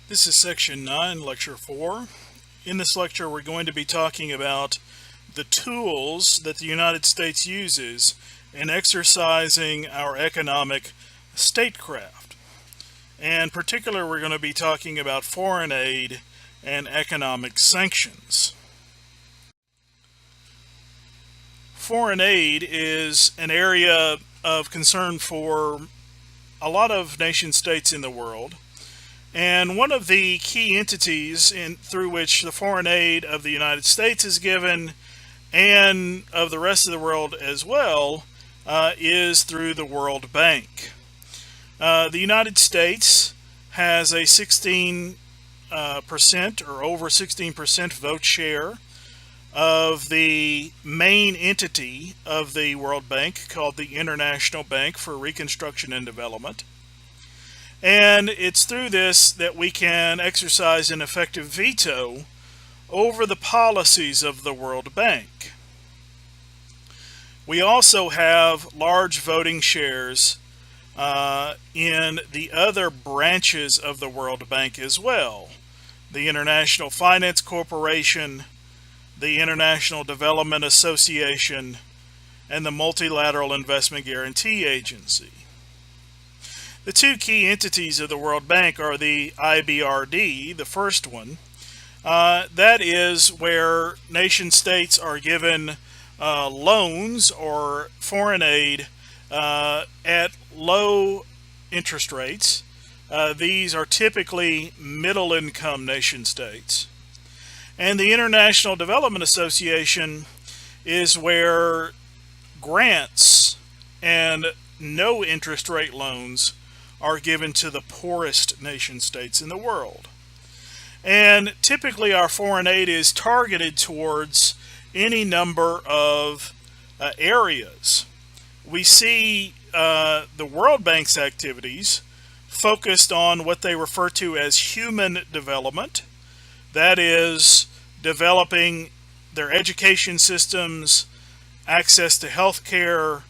This is section 9, lecture 4. In this lecture, we're going to be talking about the tools that the United States uses in exercising our economic statecraft. And in particular, we're going to be talking about foreign aid and economic sanctions. Foreign aid is an area of concern for a lot of nation states in the world. And one of the key entities through which the foreign aid of the United States is given, and of the rest of the world as well, is through the World Bank. The United States has a 16% or over 16% vote share of the main entity of the World Bank, called the International Bank for Reconstruction and Development. And it's through this that we can exercise an effective veto over the policies of the World Bank. We also have large voting shares in the other branches of the World Bank as well. The International Finance Corporation, the International Development Association, and the Multilateral Investment Guarantee Agency. The two key entities of the World Bank are the IBRD, the first one. That is where nation states are given loans or foreign aid at low interest rates. These are typically middle income nation states. And the International Development Association is where grants and no interest rate loans are given to the poorest nation states in the world. And typically our foreign aid is targeted towards any number of areas. We see the World Bank's activities focused on what they refer to as human development. That is, developing their education systems, access to health care,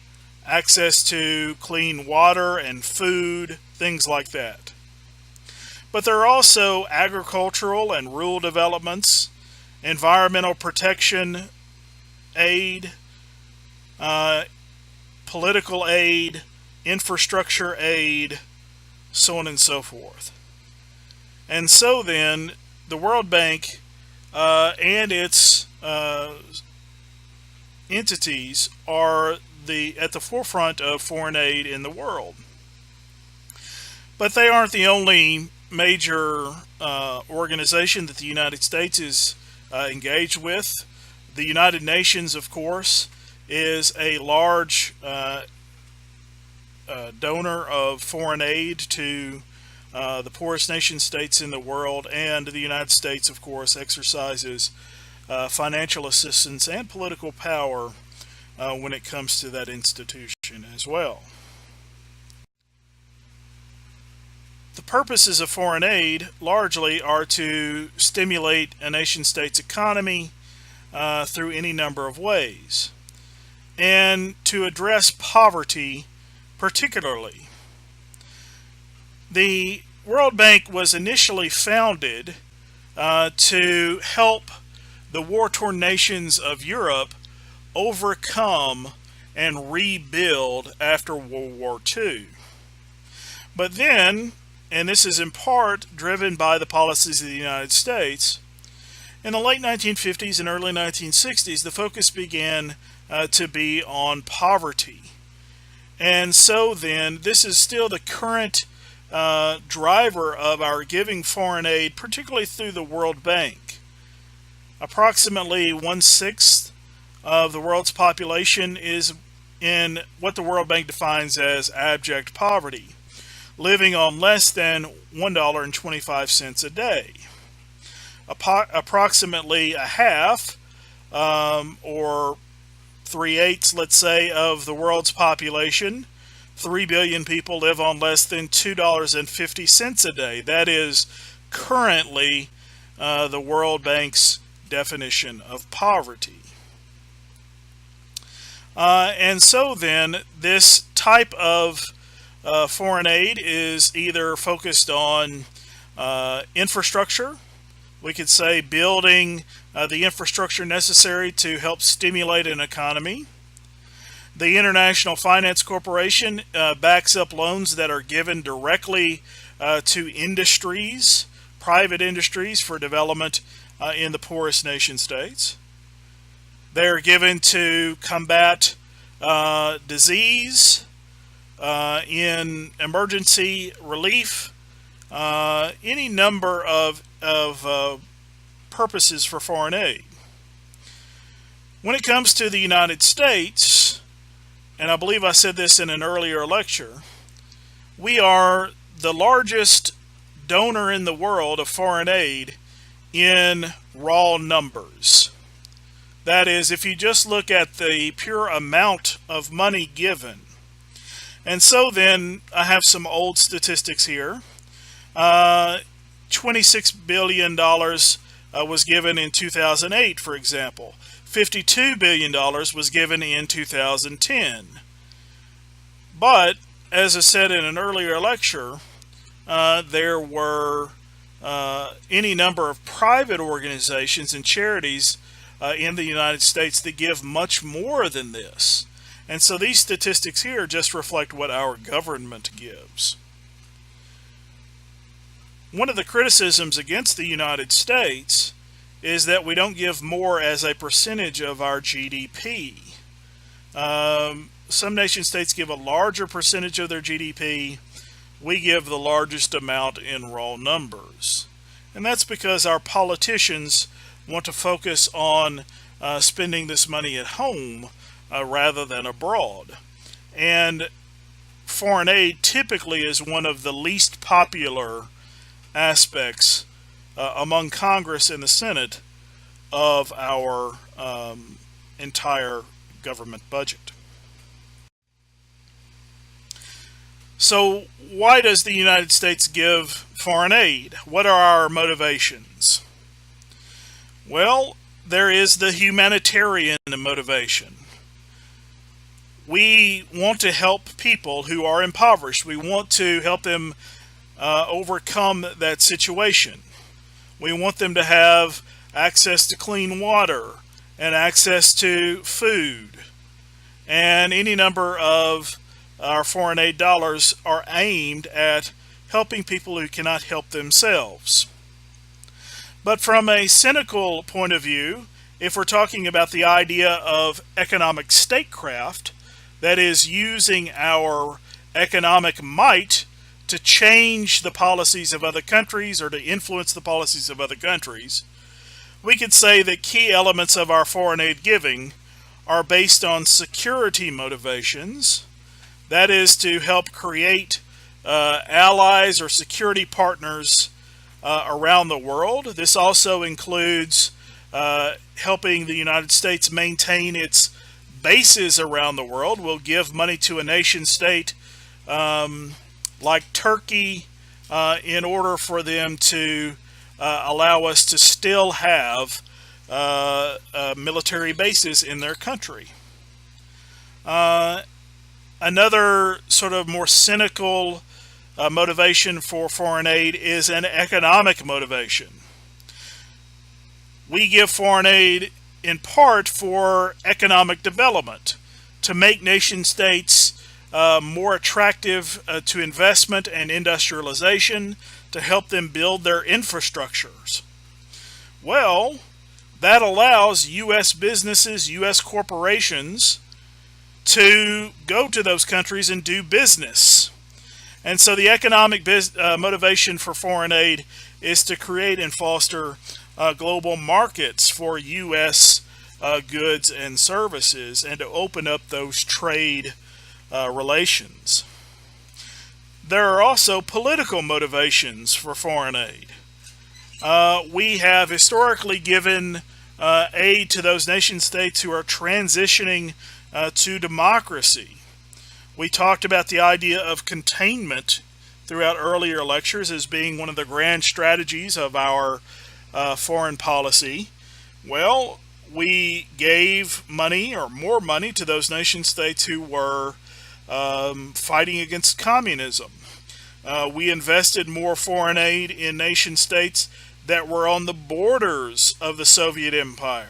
access to clean water and food, things like that. But there are also agricultural and rural developments, environmental protection aid, political aid, infrastructure aid, so on and so forth. And so then, the World Bank and its entities are at the forefront of foreign aid in the world. But they aren't the only major organization that the United States is engaged with. The United Nations, of course, is a large donor of foreign aid to the poorest nation states in the world, and the United States, of course, exercises financial assistance and political power when it comes to that institution as well. The purposes of foreign aid largely are to stimulate a nation state's economy through any number of ways, and to address poverty particularly. The World Bank was initially founded to help the war-torn nations of Europe overcome and rebuild after World War II. But then, and this is in part driven by the policies of the United States, in the late 1950s and early 1960s, the focus began to be on poverty. And so then, this is still the current driver of our giving foreign aid, particularly through the World Bank. Approximately 1/6 of the world's population is in what the World Bank defines as abject poverty, living on less than $1.25 a day. Approximately a half, or 3/8, let's say, of the world's population, 3 billion people, live on less than $2.50 a day. That is currently the World Bank's definition of poverty. And so then, this type of foreign aid is either focused on Infrastructure, we could say building the infrastructure necessary to help stimulate an economy. The International Finance Corporation backs up loans that are given directly to industries, private industries, for development in the poorest nation states. They're given to combat disease, in emergency relief, any number of purposes for foreign aid. When it comes to the United States, and I believe I said this in an earlier lecture, we are the largest donor in the world of foreign aid in raw numbers. That is, if you just look at the pure amount of money given. And so then, I have some old statistics here. $26 billion was given in 2008, for example. $52 billion was given in 2010. But, as I said in an earlier lecture, there were any number of private organizations and charities in the United States that give much more than this. And so these statistics here just reflect what our government gives. One of the criticisms against the United States is that we don't give more as a percentage of our GDP. Some nation states give a larger percentage of their GDP. We give the largest amount in raw numbers. And that's because our politicians want to focus on spending this money at home rather than abroad. And foreign aid typically is one of the least popular aspects among Congress and the Senate of our entire government budget. So why does the United States give foreign aid? What are our motivations? Well, there is the humanitarian motivation. We want to help people who are impoverished. We want to help them overcome that situation. We want them to have access to clean water and access to food. And any number of our foreign aid dollars are aimed at helping people who cannot help themselves. But from a cynical point of view, if we're talking about the idea of economic statecraft, that is, using our economic might to change the policies of other countries or to influence the policies of other countries, we could say that key elements of our foreign aid giving are based on security motivations. That is, to help create allies or security partners around the world. This also includes helping the United States maintain its bases around the world. We'll give money to a nation state like Turkey in order for them to allow us to still have military bases in their country. Another sort of more cynical motivation for foreign aid is an economic motivation. We give foreign aid in part for economic development, to make nation states more attractive to investment and industrialization, to help them build their infrastructures. Well, that allows U.S. businesses, U.S. corporations to go to those countries and do business. And so the economic motivation for foreign aid is to create and foster global markets for U.S. Goods and services, and to open up those trade relations. There are also political motivations for foreign aid. We have historically given aid to those nation states who are transitioning to democracy. We talked about the idea of containment throughout earlier lectures as being one of the grand strategies of our foreign policy. Well, we gave money, or more money, to those nation states who were fighting against communism. We invested more foreign aid in nation states that were on the borders of the Soviet Empire.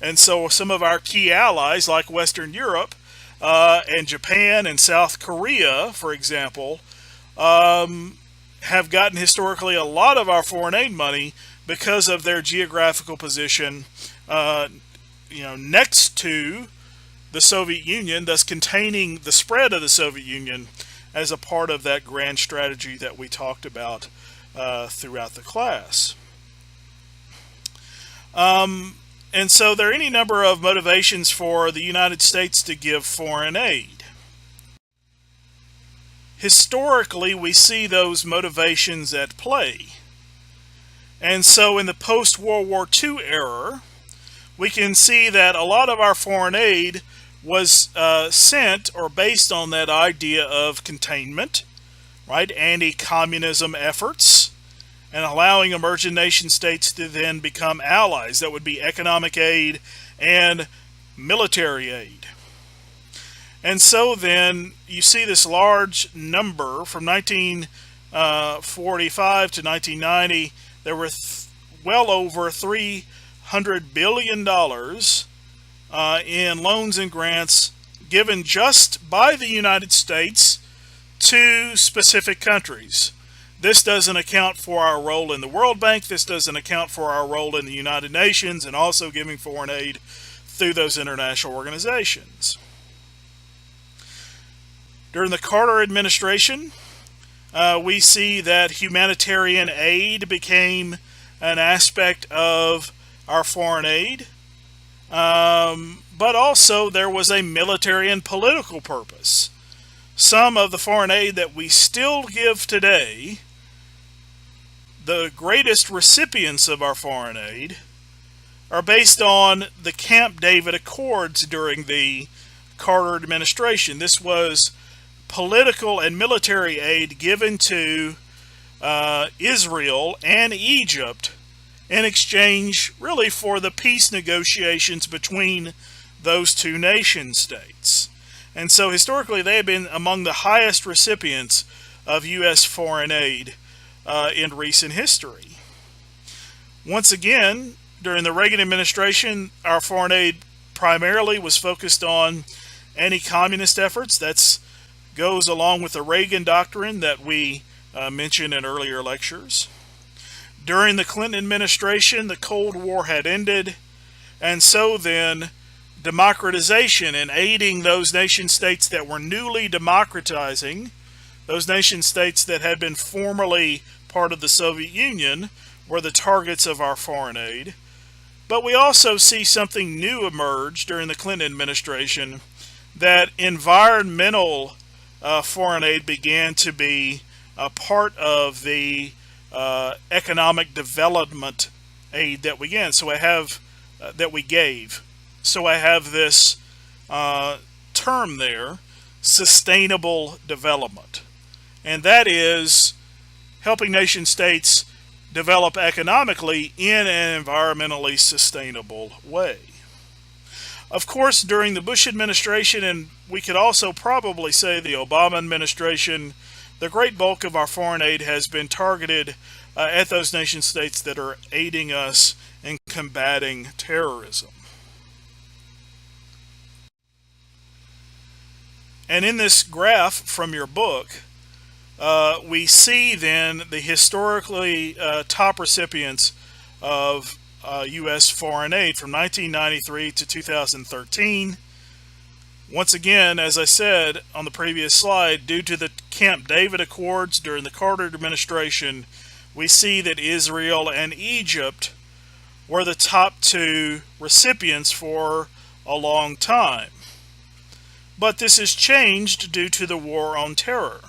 And so some of our key allies, like Western Europe and Japan and South Korea, for example, have gotten historically a lot of our foreign aid money because of their geographical position, next to the Soviet Union, thus containing the spread of the Soviet Union as a part of that grand strategy that we talked about throughout the class. And so there are any number of motivations for the United States to give foreign aid. Historically, we see those motivations at play. And so in the post-World War II era, we can see that a lot of our foreign aid was sent or based on that idea of containment, right? Anti-communism efforts, and allowing emerging nation states to then become allies. That would be economic aid and military aid. And so then you see this large number from 1945 to 1990. There were well over $300 billion in loans and grants given just by the United States to specific countries. This doesn't account for our role in the World Bank. This doesn't account for our role in the United Nations and also giving foreign aid through those international organizations. During the Carter administration, we see that humanitarian aid became an aspect of our foreign aid, but also there was a military and political purpose. Some of the foreign aid that we still give today, the greatest recipients of our foreign aid, are based on the Camp David Accords during the Carter administration. This was political and military aid given to Israel and Egypt in exchange really for the peace negotiations between those two nation states. And so historically they have been among the highest recipients of U.S. foreign aid in recent history. Once again, during the Reagan administration, our foreign aid primarily was focused on anti-communist efforts. That goes along with the Reagan doctrine that we mentioned in earlier lectures. During the Clinton administration, the Cold War had ended, and so then democratization and aiding those nation states that were newly democratizing, those nation states that had been formerly part of the Soviet Union, were the targets of our foreign aid. But we also see something new emerge during the Clinton administration, that environmental foreign aid began to be a part of the economic development aid that we gave. So I have this term there, sustainable development, and that is helping nation states develop economically in an environmentally sustainable way. Of course, during the Bush administration, and we could also probably say the Obama administration, the great bulk of our foreign aid has been targeted at those nation states that are aiding us in combating terrorism. And in this graph from your book, we see then the historically top recipients of U.S. foreign aid from 1993 to 2013. Once again, as I said on the previous slide, due to the Camp David Accords during the Carter administration, we see that Israel and Egypt were the top two recipients for a long time. But this has changed due to the war on terror.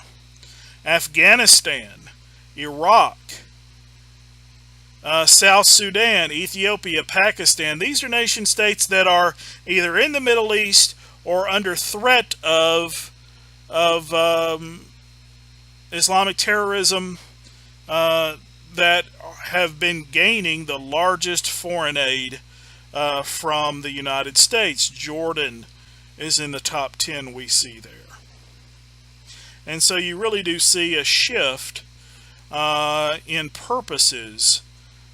Afghanistan, Iraq, South Sudan, Ethiopia, Pakistan, these are nation states that are either in the Middle East or under threat of Islamic terrorism that have been gaining the largest foreign aid from the United States. Jordan is in the top 10 we see there. And so you really do see a shift in purposes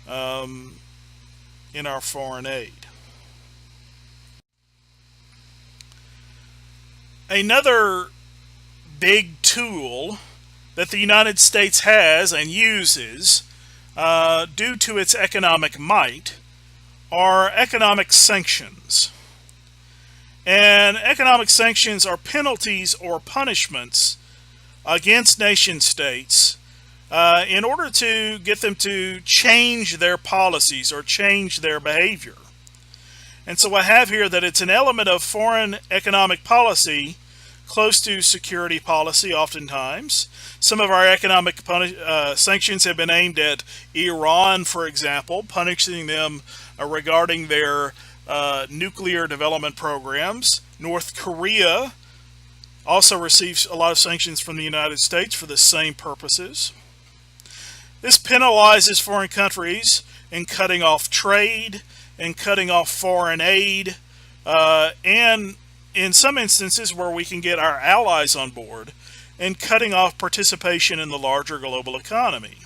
in our foreign aid. Another big tool that the United States has and uses due to its economic might are economic sanctions. And economic sanctions are penalties or punishments against nation states in order to get them to change their policies or change their behavior. And so I have here that it's an element of foreign economic policy close to security policy oftentimes. Some of our economic sanctions have been aimed at Iran, for example, punishing them regarding their nuclear development programs. North Korea also receives a lot of sanctions from the United States for the same purposes. This penalizes foreign countries in cutting off trade and cutting off foreign aid, and in some instances where we can get our allies on board, and cutting off participation in the larger global economy.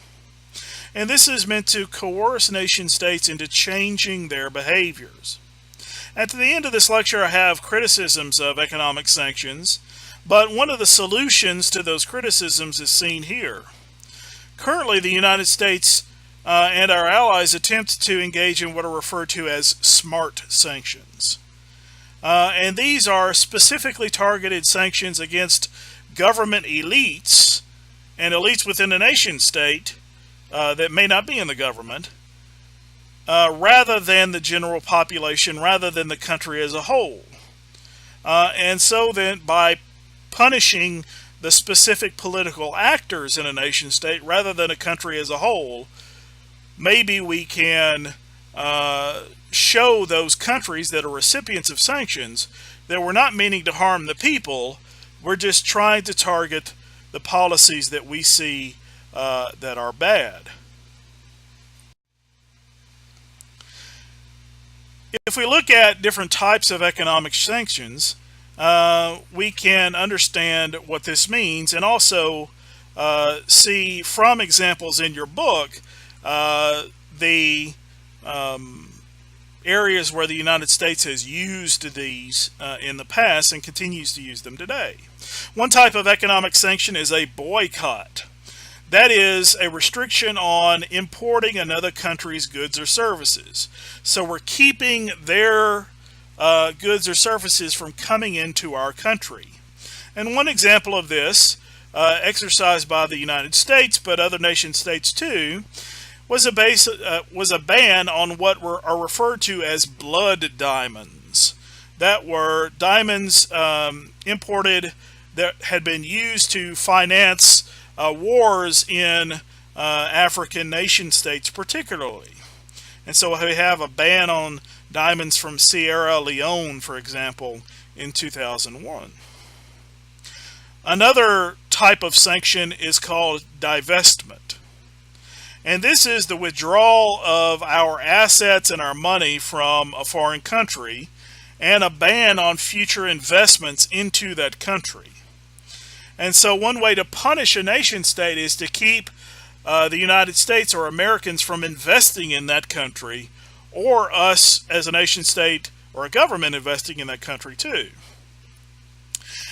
And this is meant to coerce nation states into changing their behaviors. At the end of this lecture, I have criticisms of economic sanctions, but one of the solutions to those criticisms is seen here. Currently, the United States and our allies attempt to engage in what are referred to as smart sanctions. And these are specifically targeted sanctions against government elites and elites within a nation state that may not be in the government, rather than the general population, rather than the country as a whole. And so then by punishing the specific political actors in a nation state rather than a country as a whole, maybe we can show those countries that are recipients of sanctions that we're not meaning to harm the people, we're just trying to target the policies that we see that are bad. If we look at different types of economic sanctions, we can understand what this means, and also see from examples in your book the areas where the United States has used these in the past and continues to use them today. One type of economic sanction is a boycott. That is a restriction on importing another country's goods or services. So we're keeping their goods or services from coming into our country. And one example of this, exercised by the United States, but other nation states too, was a ban on what are referred to as blood diamonds. That were diamonds imported that had been used to finance wars in African nation states particularly. And so we have a ban on diamonds from Sierra Leone, for example, in 2001. Another type of sanction is called divestment. And this is the withdrawal of our assets and our money from a foreign country and a ban on future investments into that country. And so one way to punish a nation state is to keep the United States or Americans from investing in that country, or us as a nation state or a government investing in that country too.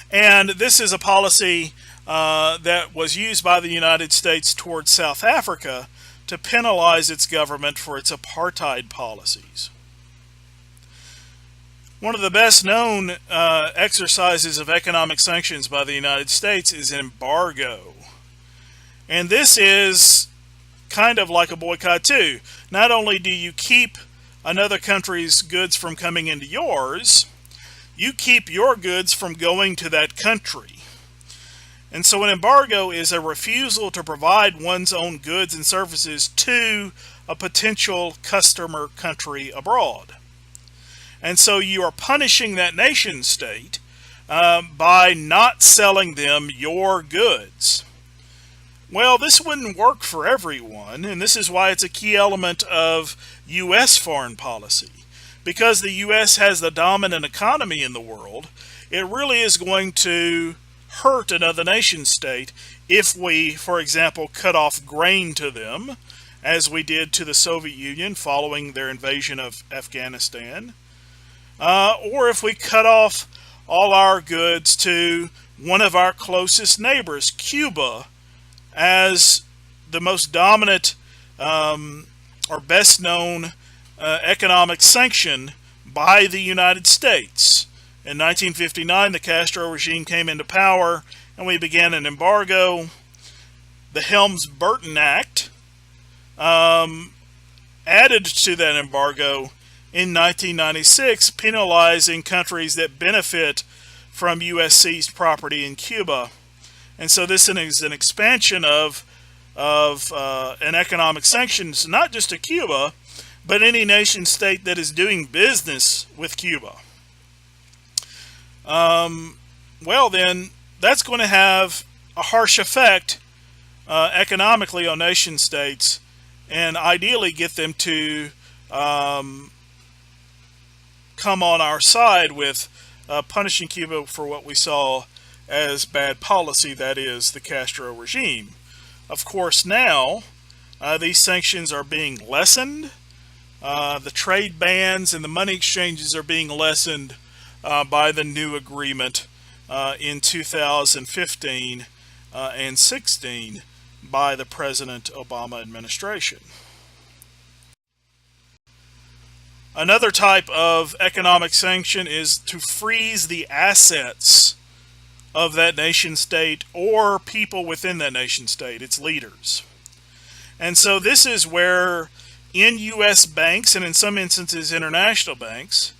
And this is a policy that was used by the United States towards South Africa to penalize its government for its apartheid policies. One of the best known exercises of economic sanctions by the United States is embargo. And this is kind of like a boycott too. Not only do you keep another country's goods from coming into yours, you keep your goods from going to that country. And so an embargo is a refusal to provide one's own goods and services to a potential customer country abroad. And so you are punishing that nation state by not selling them your goods. Well, this wouldn't work for everyone, and this is why it's a key element of U.S. foreign policy. Because the U.S. has the dominant economy in the world, it really is going to hurt another nation state if we, for example, cut off grain to them, as we did to the Soviet Union following their invasion of Afghanistan, or if we cut off all our goods to one of our closest neighbors, Cuba, as the most dominant or best known economic sanction by the United States. In 1959, the Castro regime came into power and we began an embargo. The Helms-Burton Act added to that embargo in 1996, penalizing countries that benefit from U.S. seized property in Cuba. And so this is an expansion of an economic sanctions, not just to Cuba, but any nation state that is doing business with Cuba. Well then, that's going to have a harsh effect economically on nation states, and ideally get them to come on our side with punishing Cuba for what we saw as bad policy, that is, the Castro regime. Of course, now these sanctions are being lessened. The trade bans and the money exchanges are being lessened by the new agreement in 2015 and 16 by the President Obama administration. Another type of economic sanction is to freeze the assets of that nation state or people within that nation state, its leaders. And so this is where in U.S. banks, and in some instances international banks,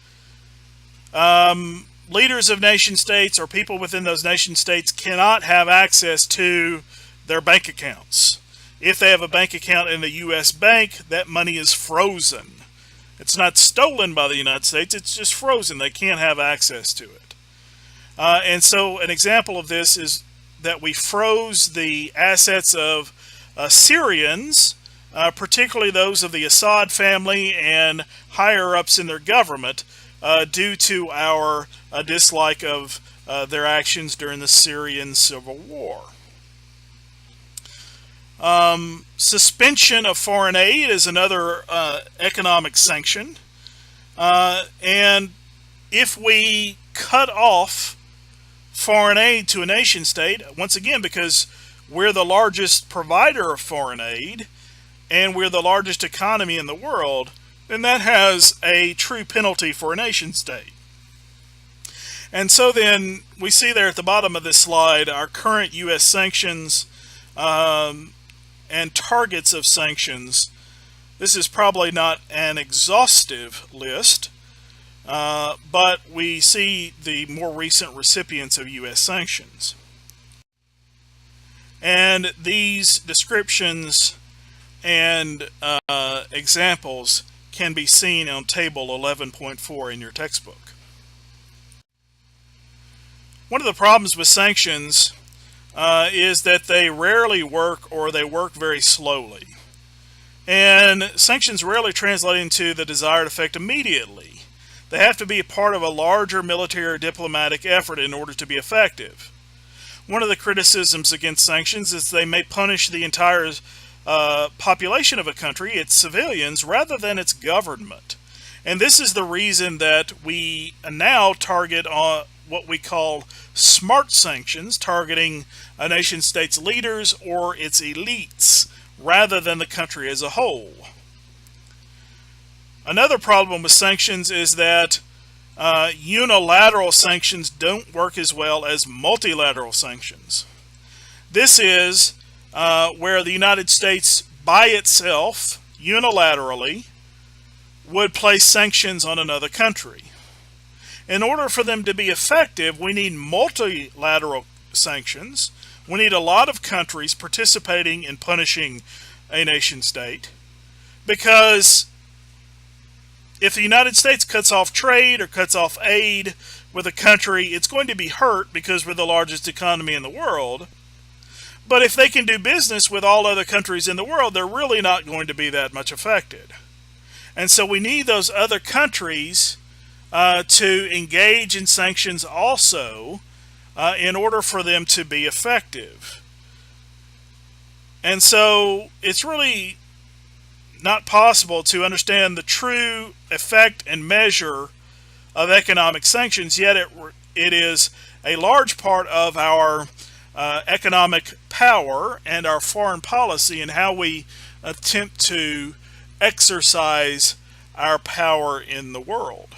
leaders of nation states or people within those nation states cannot have access to their bank accounts. If they have a bank account in a U.S. bank, that money is frozen. It's not stolen by the United States, it's just frozen. They can't have access to it. And so an example of this is that we froze the assets of Syrians, particularly those of the Assad family and higher-ups in their government, due to our dislike of their actions during the Syrian civil war. Suspension of foreign aid is another economic sanction. And if we cut off foreign aid to a nation state, once again, because we're the largest provider of foreign aid and we're the largest economy in the world, then that has a true penalty for a nation state. And so then we see there at the bottom of this slide our current U.S. sanctions and targets of sanctions. This is probably not an exhaustive list, but we see the more recent recipients of U.S. sanctions. And these descriptions and examples can be seen on table 11.4 in your textbook. One of the problems with sanctions is that they rarely work, or they work very slowly. And sanctions rarely translate into the desired effect immediately. They have to be a part of a larger military or diplomatic effort in order to be effective. One of the criticisms against sanctions is they may punish the entire population of a country, its civilians, rather than its government. And this is the reason that we now target on what we call smart sanctions, targeting a nation state's leaders or its elites, rather than the country as a whole. Another problem with sanctions is that unilateral sanctions don't work as well as multilateral sanctions. This is where the United States by itself, unilaterally, would place sanctions on another country. In order for them to be effective, we need multilateral sanctions. We need a lot of countries participating in punishing a nation state, because if the United States cuts off trade or cuts off aid with a country, it's going to be hurt because we're the largest economy in the world. But if they can do business with all other countries in the world, they're really not going to be that much affected. And so we need those other countries to engage in sanctions also, in order for them to be effective. And so it's really not possible to understand the true effect and measure of economic sanctions, yet it is a large part of our economic power and our foreign policy and how we attempt to exercise our power in the world.